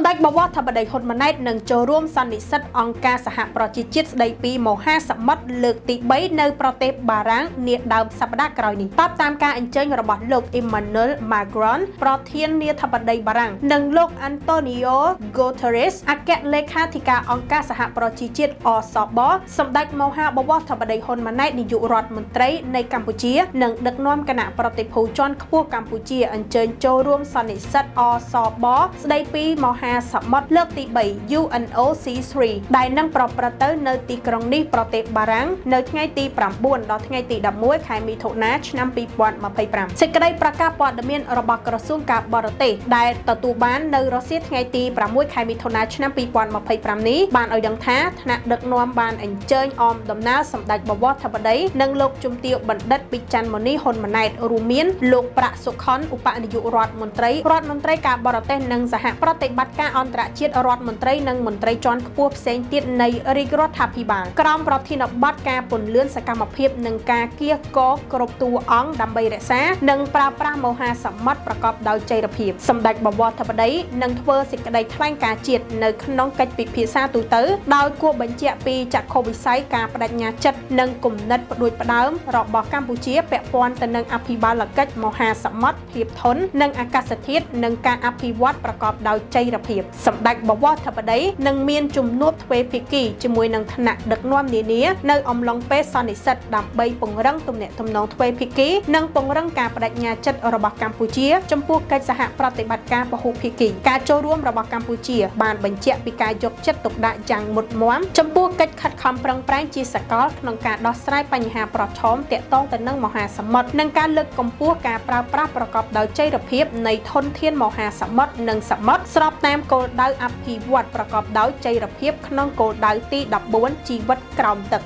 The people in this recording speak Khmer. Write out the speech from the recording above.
សម្ដេចបវរធិបតីហ៊ុនម៉ាណែតនឹងចូលរួមសន្និសីទអង្គការសហប្រជាជាតិស្តីពីមហាសមុទ្រលើកទី3នៅប្រទេសបារាំងនាដើមសប្តាហ៍ក្រោយនេះតាមការអញ្ជើញរបស់លោក Emmanuel Macron ប្រធានាធិបតីបារាំងនិងលោក Antonio Guterres អគ្គលេខាធិការអង្គការសហប្រជាជាតិអសបសម្ដេចមហាបវរធិបតីហ៊ុនម៉ាណែតនាយករដ្ឋមន្ត្រីនៃកម្ពុជានិងដឹកនាំគណៈប្រតិភូជាន់ខ្ពស់កម្ពុជាអញ្ជើញចូលរួមសន្និសីទអសបស្តីពីមហាសមុទ្រលើកទី3 UNOC3 ដែលនឹងប្រព្រឹត្តទៅនៅទីក្រុងនេះប្រទេសបារាំងនៅថ្ងៃទី9ដល់ថ្ងៃទី11ខែមិថុនាឆ្នាំ2025សេចក្តីប្រកាសព័ត៌មានរបស់ក្រសួងការបរទេសដែលទទួលបាននៅរុស្ស៊ីថ្ងៃទី6ខែមិថុនាឆ្នាំ2025នេះបានឲ្យដឹងថាថ្នាក់ដឹកនាំបានអញ្ជើញអមដំណើរសម្ដេចបវរធិបតីនិងលោកជំទាវបណ្ឌិតពីច័ន្ទមុនីហ៊ុនម៉ាណែតរួមមានលោកប្រាក់សុខុនឧបនាយករដ្ឋមន្ត្រីការបរទេសនិងសហប្រតិបត្តិការអន្តរជាតិរដ្ឋមន្ត្រីនិងមន្ត្រីជាន់ខ្ពស់ផ្សេងទៀតនៃរាជរដ្ឋាភិបាលក្រោមប្រធានបទការពន្លឿនសកម្មភាពនិងការគៀកកគ្រប់តួអង្គដើម្បីរក្សានិងប្រើប្រាស់មហាសមុទ្រប្រកបដោយចីរភាពសម្ដេចបវរធិបតីនឹងធ្វើសេចក្តីថ្លែងការណ៍ជាតិនៅក្នុងកិច្ចពិភាក្សាទូទៅដោយគួរបញ្ជាក់ពីចក្ខុវិស័យការបដិញ្ញាចិត្តនិងគំនិតផ្ដួចផ្ដើមរបស់កម្ពុជាពាក់ព័ន្ធទៅនឹងអភិបាលកិច្ចមហាសមុទ្រភាពធន់និងអាកាសធាតុនិងការអភិវឌ្ឍប្រកបដោយចីរភាពសម្ដេចបវរធិបតីនឹងមានជំនួបទ្វេភាគីជាមួយនឹងថ្នាក់ដឹកនាំនានានៅអំឡុងពេលសន្និសីទដើម្បីពង្រឹងទំនាក់ទំនងទ្វេភាគីនិងពង្រឹងការបដិញ្ញាចិត្តរបស់កម្ពុជាចំពោះកិច្ចសហប្រតិបត្តិការពហុភាគីការចូលរួមរបស់កម្ពុជាបានបញ្ជាក់ពីការយកចិត្តទុកដាក់យ៉ាងមុតមាំចំពោះកិច្ចខិតខំប្រឹងប្រែងជាសកលក្នុងការដោះស្រាយបញ្ហាប្រឈមទាក់ទងទៅនឹងមហាសមុទ្រនិងការលើកកម្ពស់ការប្រើប្រាស់ប្រកបដោយចីរភាពនៃធនធានមហាសមុទ្រនិងសមុទ្រស្របតាមគោលដៅអភិវឌ្ឍប្រកបដោយចីរភាពក្នុងគោលដៅទី14ជីវិតក្រោមទឹក